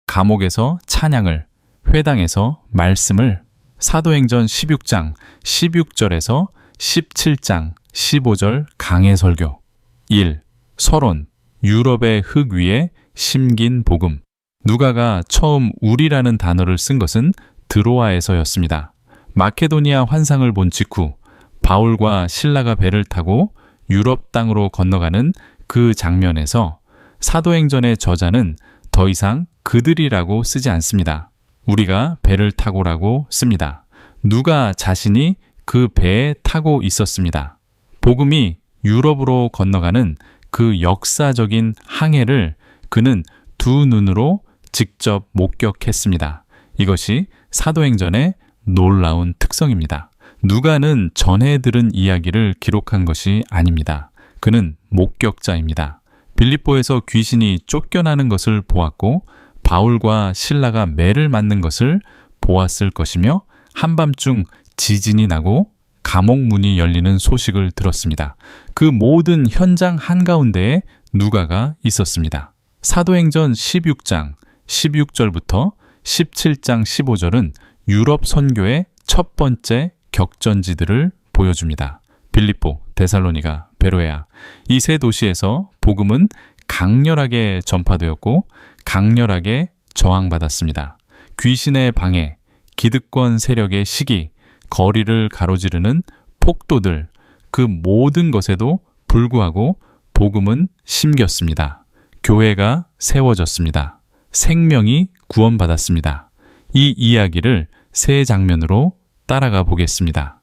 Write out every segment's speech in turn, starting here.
감옥에서 찬양을, 회당에서 말씀을. 사도행전 16장 16절에서 17장 15절 강해 설교. 1. 서론, 유럽의 흙 위에 심긴 복음. 누가가 처음 우리라는 단어를 쓴 것은 드로아에서였습니다. 마케도니아 환상을 본 직후 바울과 실라가 배를 타고 유럽 땅으로 건너가는 그 장면에서 사도행전의 저자는 더 이상 그들이라고 쓰지 않습니다. 우리가 배를 타고라고 씁니다. 누가 자신이 그 배에 타고 있었습니다. 복음이 유럽으로 건너가는 그 역사적인 항해를 그는 두 눈으로 직접 목격했습니다. 이것이 사도행전의 놀라운 특성입니다. 누가는 전해 들은 이야기를 기록한 것이 아닙니다. 그는 목격자입니다. 빌립보에서 귀신이 쫓겨나는 것을 보았고 바울과 실라가 매를 맞는 것을 보았을 것이며 한밤중 지진이 나고 감옥 문이 열리는 소식을 들었습니다. 그 모든 현장 한가운데에 누가가 있었습니다. 사도행전 16장 16절부터 17장 15절은 유럽 선교의 첫 번째 격전지들을 보여줍니다. 빌립보, 데살로니가, 베로야, 이 세 도시에서 복음은 강렬하게 전파되었고 강렬하게 저항받았습니다. 귀신의 방해, 기득권 세력의 시기, 거리를 가로지르는 폭도들, 그 모든 것에도 불구하고 복음은 심겼습니다. 교회가 세워졌습니다. 생명이 구원받았습니다. 이 이야기를 세 장면으로 따라가 보겠습니다.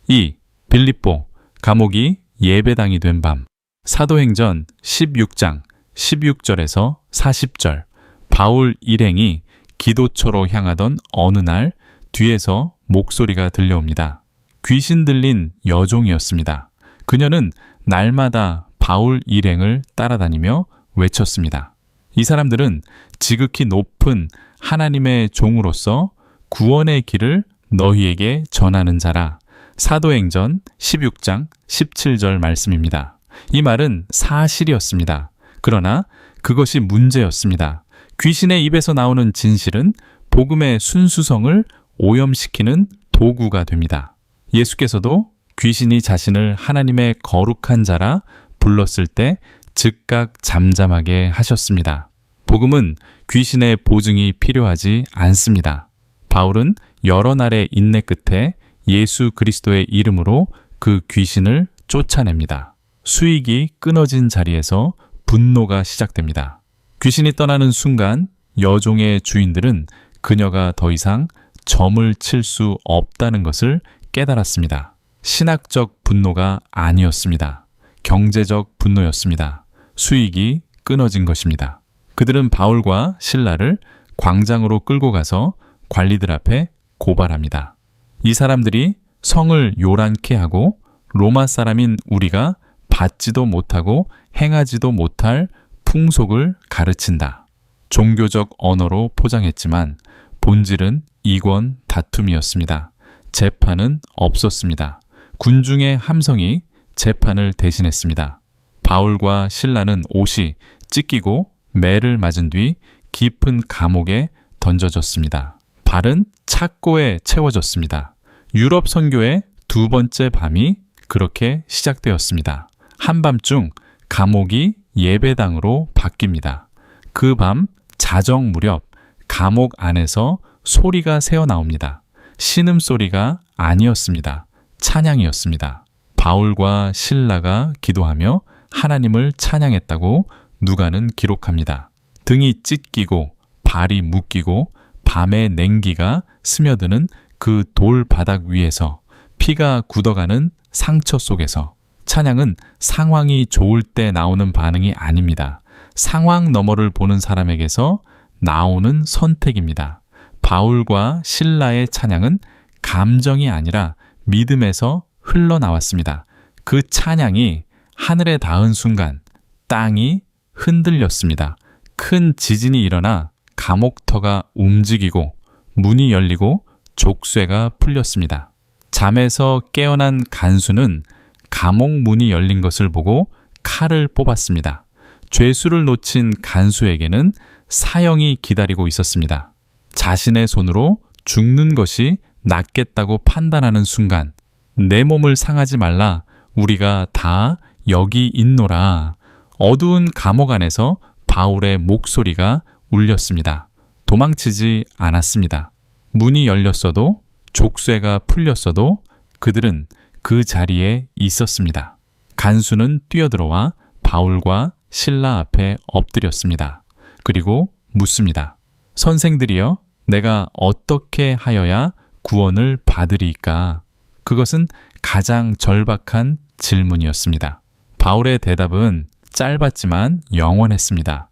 2. 빌립보, 감옥이 예배당이 된 밤. 사도행전 16장 16절에서 40절. 바울 일행이 기도처로 향하던 어느 날 뒤에서 목소리가 들려옵니다. 귀신 들린 여종이었습니다. 그녀는 날마다 바울 일행을 따라다니며 외쳤습니다. 이 사람들은 지극히 높은 하나님의 종으로서 구원의 길을 너희에게 전하는 자라. 사도행전 16장 17절 말씀입니다. 이 말은 사실이었습니다. 그러나 그것이 문제였습니다. 귀신의 입에서 나오는 진실은 복음의 순수성을 오염시키는 도구가 됩니다. 예수께서도 귀신이 자신을 하나님의 거룩한 자라 불렀을 때 즉각 잠잠하게 하셨습니다. 복음은 귀신의 보증이 필요하지 않습니다. 바울은 여러 날의 인내 끝에 예수 그리스도의 이름으로 그 귀신을 쫓아냅니다. 수익이 끊어진 자리에서 분노가 시작됩니다. 귀신이 떠나는 순간 여종의 주인들은 그녀가 더 이상 점을 칠 수 없다는 것을 깨달았습니다. 신학적 분노가 아니었습니다. 경제적 분노였습니다. 수익이 끊어진 것입니다. 그들은 바울과 실라를 광장으로 끌고 가서 관리들 앞에 고발합니다. 이 사람들이 성을 요란케 하고 로마 사람인 우리가 받지도 못하고 행하지도 못할 풍속을 가르친다. 종교적 언어로 포장했지만 본질은 이권 다툼이었습니다. 재판은 없었습니다. 군중의 함성이 재판을 대신했습니다. 바울과 실라는 옷이 찢기고 매를 맞은 뒤 깊은 감옥에 던져졌습니다. 발은 착고에 채워졌습니다. 유럽 선교의 두 번째 밤이 그렇게 시작되었습니다. 한밤중 감옥이 예배당으로 바뀝니다. 그 밤 자정 무렵 감옥 안에서 소리가 새어나옵니다. 신음소리가 아니었습니다. 찬양이었습니다. 바울과 실라가 기도하며 하나님을 찬양했다고 누가는 기록합니다. 등이 찢기고 발이 묶이고 밤의 냉기가 스며드는 그 돌바닥 위에서 피가 굳어가는 상처 속에서 찬양은 상황이 좋을 때 나오는 반응이 아닙니다. 상황 너머를 보는 사람에게서 나오는 선택입니다. 바울과 실라의 찬양은 감정이 아니라 믿음에서 흘러나왔습니다. 그 찬양이 하늘에 닿은 순간 땅이 흔들렸습니다. 큰 지진이 일어나 감옥터가 움직이고 문이 열리고 족쇄가 풀렸습니다. 잠에서 깨어난 간수는 감옥 문이 열린 것을 보고 칼을 뽑았습니다. 죄수를 놓친 간수에게는 사형이 기다리고 있었습니다. 자신의 손으로 죽는 것이 낫겠다고 판단하는 순간 내 몸을 상하지 말라 우리가 다 여기 있노라. 어두운 감옥 안에서 바울의 목소리가 울렸습니다. 도망치지 않았습니다. 문이 열렸어도 족쇄가 풀렸어도 그들은 그 자리에 있었습니다. 간수는 뛰어들어와 바울과 실라 앞에 엎드렸습니다. 그리고 묻습니다. 선생들이여, 내가 어떻게 하여야 구원을 받으리이까? 그것은 가장 절박한 질문이었습니다. 바울의 대답은 짧았지만 영원했습니다.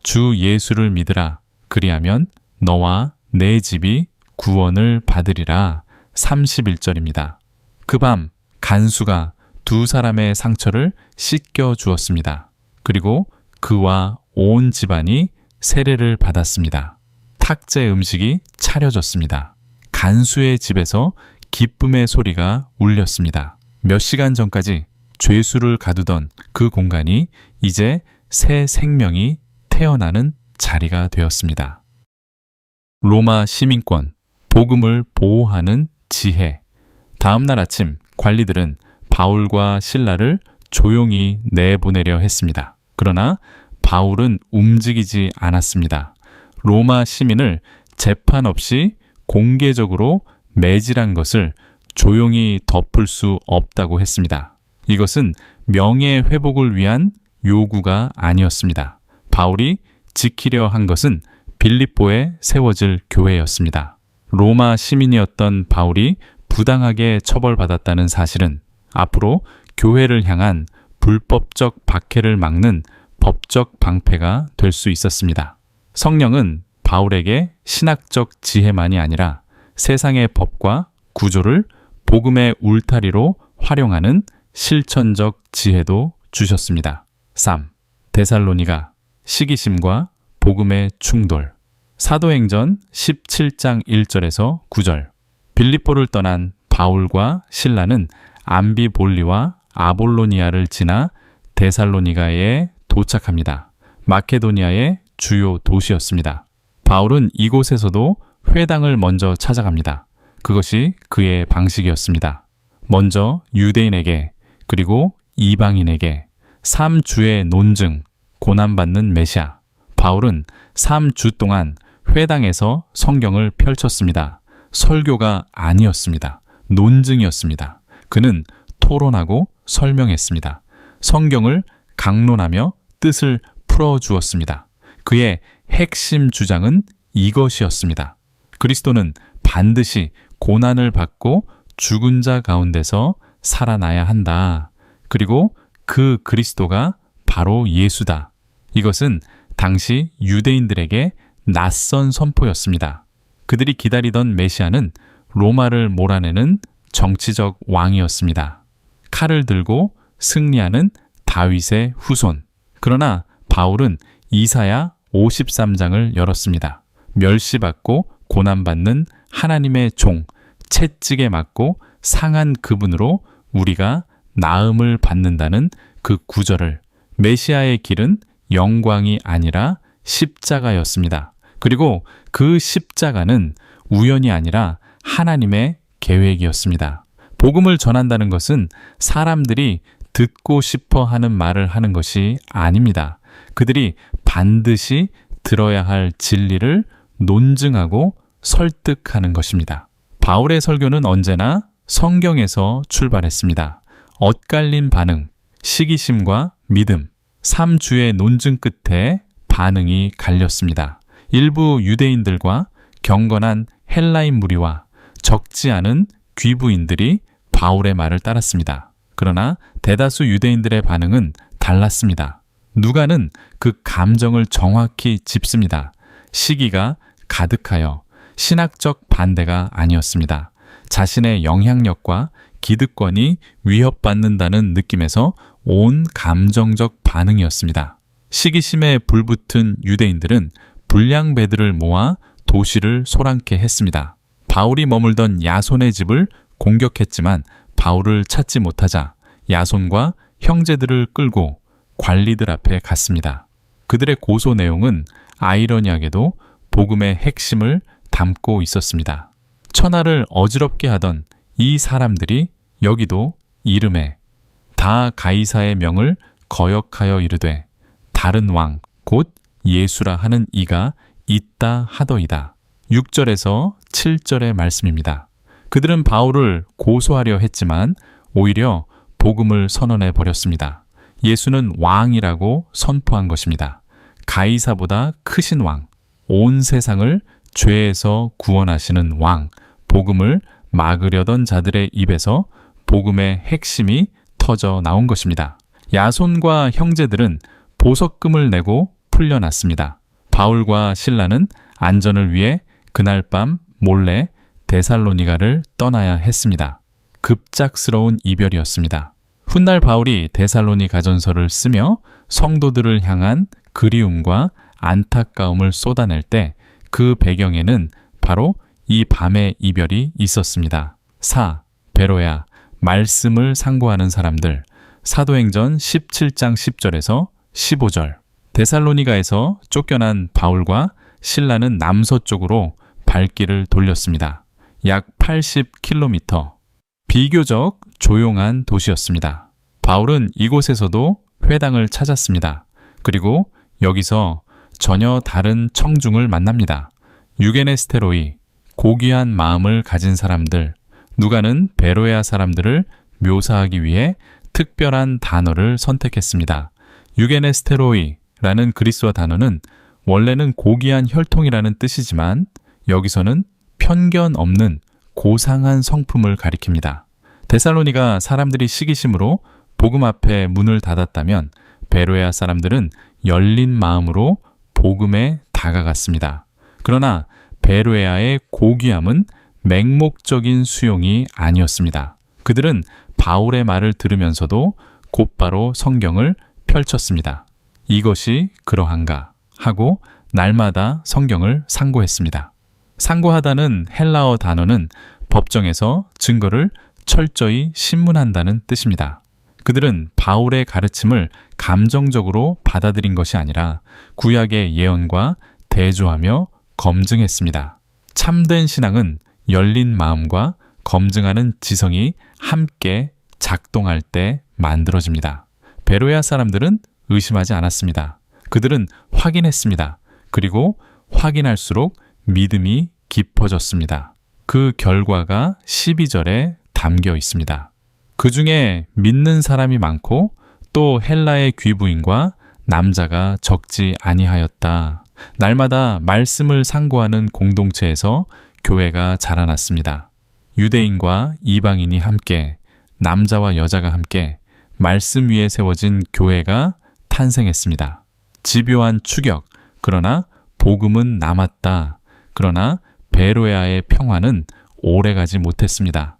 주 예수를 믿으라. 그리하면 너와 내 집이 구원을 받으리라. 31절입니다. 그 밤 간수가 두 사람의 상처를 씻겨 주었습니다. 그리고 그와 온 집안이 세례를 받았습니다. 탁제 음식이 차려졌습니다. 간수의 집에서 기쁨의 소리가 울렸습니다. 몇 시간 전까지 죄수를 가두던 그 공간이 이제 새 생명이 태어나는 자리가 되었습니다. 로마 시민권, 복음을 보호하는 지혜. 다음 날 아침 관리들은 바울과 실라를 조용히 내보내려 했습니다. 그러나 바울은 움직이지 않았습니다. 로마 시민을 재판 없이 공개적으로 매질한 것을 조용히 덮을 수 없다고 했습니다. 이것은 명예 회복을 위한 요구가 아니었습니다. 바울이 지키려 한 것은 빌립보에 세워질 교회였습니다. 로마 시민이었던 바울이 부당하게 처벌받았다는 사실은 앞으로 교회를 향한 불법적 박해를 막는 법적 방패가 될 수 있었습니다. 성령은 바울에게 신학적 지혜만이 아니라 세상의 법과 구조를 복음의 울타리로 활용하는 실천적 지혜도 주셨습니다. 3. 데살로니가 시기심과 복음의 충돌. 사도행전 17장 1절에서 9절. 빌립보를 떠난 바울과 실라는 암비볼리와 아볼로니아를 지나 데살로니가에 도착합니다. 마케도니아의 주요 도시였습니다. 바울은 이곳에서도 회당을 먼저 찾아갑니다. 그것이 그의 방식이었습니다. 먼저 유대인에게 그리고 이방인에게 3주의 논증, 고난받는 메시아. 바울은 3주 동안 회당에서 성경을 펼쳤습니다. 설교가 아니었습니다. 논증이었습니다. 그는 토론하고 설명했습니다. 성경을 강론하며 뜻을 풀어주었습니다. 그의 핵심 주장은 이것이었습니다. 그리스도는 반드시 고난을 받고 죽은 자 가운데서 살아나야 한다. 그리고 그 그리스도가 바로 예수다. 이것은 당시 유대인들에게 낯선 선포였습니다. 그들이 기다리던 메시아는 로마를 몰아내는 정치적 왕이었습니다. 칼을 들고 승리하는 다윗의 후손. 그러나 바울은 이사야 53장을 열었습니다. 멸시받고 고난받는 하나님의 종, 채찍에 맞고 상한 그분으로 우리가 나음을 받는다는 그 구절을, 메시아의 길은 영광이 아니라 십자가였습니다. 그리고 그 십자가는 우연이 아니라 하나님의 계획이었습니다. 복음을 전한다는 것은 사람들이 듣고 싶어 하는 말을 하는 것이 아닙니다. 그들이 반드시 들어야 할 진리를 논증하고 설득하는 것입니다. 바울의 설교는 언제나 성경에서 출발했습니다. 엇갈린 반응, 시기심과 믿음, 3주의 논증 끝에 반응이 갈렸습니다. 일부 유대인들과 경건한 헬라인 무리와 적지 않은 귀부인들이 바울의 말을 따랐습니다. 그러나 대다수 유대인들의 반응은 달랐습니다. 누가는 그 감정을 정확히 짚습니다. 시기가 가득하여 신학적 반대가 아니었습니다. 자신의 영향력과 기득권이 위협받는다는 느낌에서 온 감정적 반응이었습니다. 시기심에 불붙은 유대인들은 불량배들을 모아 도시를 소란케 했습니다. 바울이 머물던 야손의 집을 공격했지만 바울을 찾지 못하자 야손과 형제들을 끌고 관리들 앞에 갔습니다. 그들의 고소 내용은 아이러니하게도 복음의 핵심을 담고 있었습니다. 천하를 어지럽게 하던 이 사람들이 여기도 이름에 다 가이사의 명을 거역하여 이르되 다른 왕 곧 예수라 하는 이가 있다 하더이다. 6절에서 7절의 말씀입니다. 그들은 바울을 고소하려 했지만 오히려 복음을 선언해 버렸습니다. 예수는 왕이라고 선포한 것입니다. 가이사보다 크신 왕, 온 세상을 죄에서 구원하시는 왕, 복음을 막으려던 자들의 입에서 복음의 핵심이 터져 나온 것입니다. 야손과 형제들은 보석금을 내고 풀려났습니다. 바울과 실라는 안전을 위해 그날 밤 몰래 데살로니가를 떠나야 했습니다. 급작스러운 이별이었습니다. 훗날 바울이 데살로니가전서를 쓰며 성도들을 향한 그리움과 안타까움을 쏟아낼 때 그 배경에는 바로 이 밤의 이별이 있었습니다. 4. 베로야, 말씀을 상고하는 사람들. 사도행전 17장 10절에서 15절. 데살로니가에서 쫓겨난 바울과 실라는 남서쪽으로 발길을 돌렸습니다. 약 80km. 비교적 조용한 도시였습니다. 바울은 이곳에서도 회당을 찾았습니다. 그리고 여기서 전혀 다른 청중을 만납니다. 유게네스테로이, 고귀한 마음을 가진 사람들. 누가는 베로야 사람들을 묘사하기 위해 특별한 단어를 선택했습니다. 유게네스테로이라는 그리스어 단어는 원래는 고귀한 혈통이라는 뜻이지만 여기서는 편견 없는 고상한 성품을 가리킵니다. 데살로니가 사람들이 시기심으로 복음 앞에 문을 닫았다면 베로야 사람들은 열린 마음으로 복음에 다가갔습니다. 그러나 베로야의 고귀함은 맹목적인 수용이 아니었습니다. 그들은 바울의 말을 들으면서도 곧바로 성경을 펼쳤습니다. 이것이 그러한가 하고 날마다 성경을 상고했습니다. 상고하다는 헬라어 단어는 법정에서 증거를 철저히 신문한다는 뜻입니다. 그들은 바울의 가르침을 감정적으로 받아들인 것이 아니라 구약의 예언과 대조하며 검증했습니다. 참된 신앙은 열린 마음과 검증하는 지성이 함께 작동할 때 만들어집니다. 베로야 사람들은 의심하지 않았습니다. 그들은 확인했습니다. 그리고 확인할수록 믿음이 깊어졌습니다. 그 결과가 12절에 담겨 있습니다. 그 중에 믿는 사람이 많고 또 헬라의 귀부인과 남자가 적지 아니하였다. 날마다 말씀을 상고하는 공동체에서 교회가 자라났습니다. 유대인과 이방인이 함께, 남자와 여자가 함께 말씀 위에 세워진 교회가 탄생했습니다. 집요한 추격, 그러나 복음은 남았다. 그러나 베로야의 평화는 오래가지 못했습니다.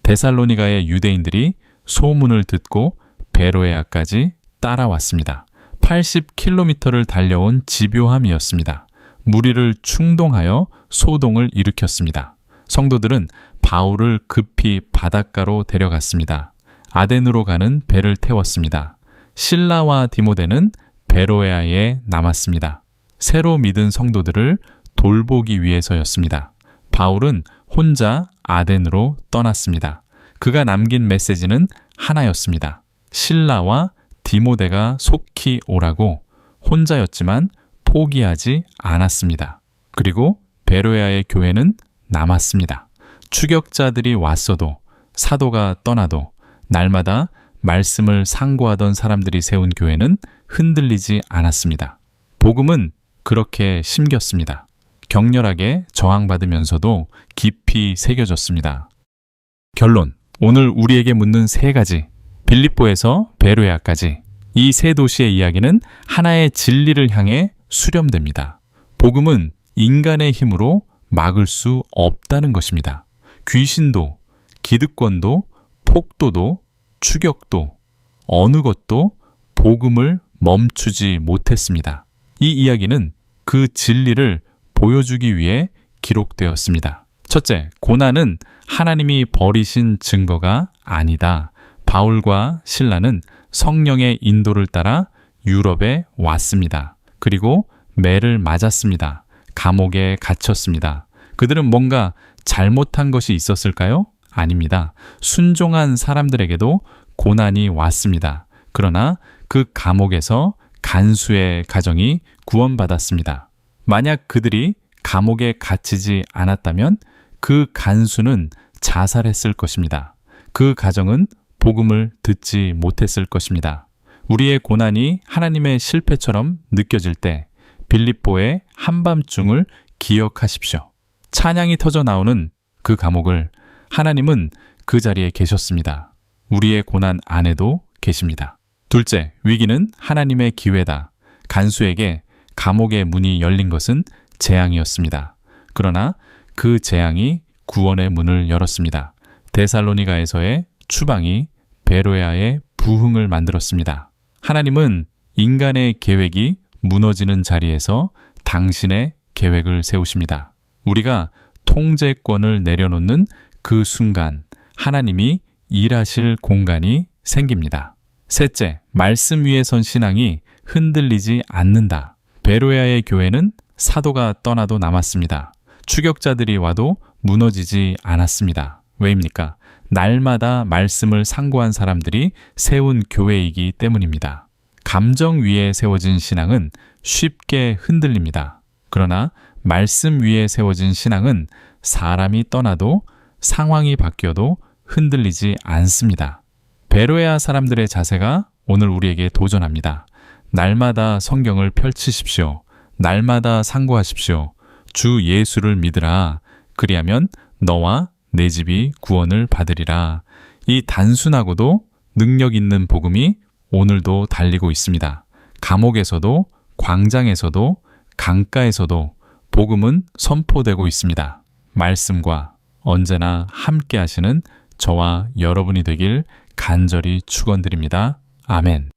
데살로니가의 유대인들이 소문을 듣고 베로야까지 따라왔습니다. 80km를 달려온 집요함이었습니다. 무리를 충동하여 소동을 일으켰습니다. 성도들은 바울을 급히 바닷가로 데려갔습니다. 아덴으로 가는 배를 태웠습니다. 실라와 디모데는 베로야에 남았습니다. 새로 믿은 성도들을 돌보기 위해서였습니다. 바울은 혼자 아덴으로 떠났습니다. 그가 남긴 메시지는 하나였습니다. 실라와 디모데가 속히 오라고. 혼자였지만 포기하지 않았습니다. 그리고 베로야의 교회는 남았습니다. 추격자들이 왔어도, 사도가 떠나도 날마다 말씀을 상고하던 사람들이 세운 교회는 흔들리지 않았습니다. 복음은 그렇게 심겼습니다. 격렬하게 저항받으면서도 깊이 새겨졌습니다. 결론, 오늘 우리에게 묻는 세 가지, 빌립보에서 베로야까지 이 세 도시의 이야기는 하나의 진리를 향해 수렴됩니다. 복음은 인간의 힘으로 막을 수 없다는 것입니다. 귀신도, 기득권도, 폭도도, 추격도, 어느 것도 복음을 멈추지 못했습니다. 이 이야기는 그 진리를 보여주기 위해 기록되었습니다. 첫째, 고난은 하나님이 버리신 증거가 아니다. 바울과 실라는 성령의 인도를 따라 유럽에 왔습니다. 그리고 매를 맞았습니다. 감옥에 갇혔습니다. 그들은 뭔가 잘못한 것이 있었을까요? 아닙니다. 순종한 사람들에게도 고난이 왔습니다. 그러나 그 감옥에서 간수의 가정이 구원받았습니다. 만약 그들이 감옥에 갇히지 않았다면 그 간수는 자살했을 것입니다. 그 가정은 복음을 듣지 못했을 것입니다. 우리의 고난이 하나님의 실패처럼 느껴질 때 빌립보의 한밤중을 기억하십시오. 찬양이 터져 나오는 그 감옥을 하나님은 그 자리에 계셨습니다. 우리의 고난 안에도 계십니다. 둘째, 위기는 하나님의 기회다. 간수에게 감옥의 문이 열린 것은 재앙이었습니다. 그러나 그 재앙이 구원의 문을 열었습니다. 데살로니가에서의 추방이 베로야의 부흥을 만들었습니다. 하나님은 인간의 계획이 무너지는 자리에서 당신의 계획을 세우십니다. 우리가 통제권을 내려놓는 그 순간 하나님이 일하실 공간이 생깁니다. 셋째, 말씀 위에 선 신앙이 흔들리지 않는다. 베로야의 교회는 사도가 떠나도 남았습니다. 추격자들이 와도 무너지지 않았습니다. 왜입니까? 날마다 말씀을 상고한 사람들이 세운 교회이기 때문입니다. 감정 위에 세워진 신앙은 쉽게 흔들립니다. 그러나 말씀 위에 세워진 신앙은 사람이 떠나도 상황이 바뀌어도 흔들리지 않습니다. 베로야 사람들의 자세가 오늘 우리에게 도전합니다. 날마다 성경을 펼치십시오. 날마다 상고하십시오. 주 예수를 믿으라. 그리하면 너와 내 집이 구원을 받으리라. 이 단순하고도 능력 있는 복음이 오늘도 달리고 있습니다. 감옥에서도 광장에서도 강가에서도 복음은 선포되고 있습니다. 말씀과 언제나 함께 하시는 저와 여러분이 되길 간절히 축원드립니다. 아멘.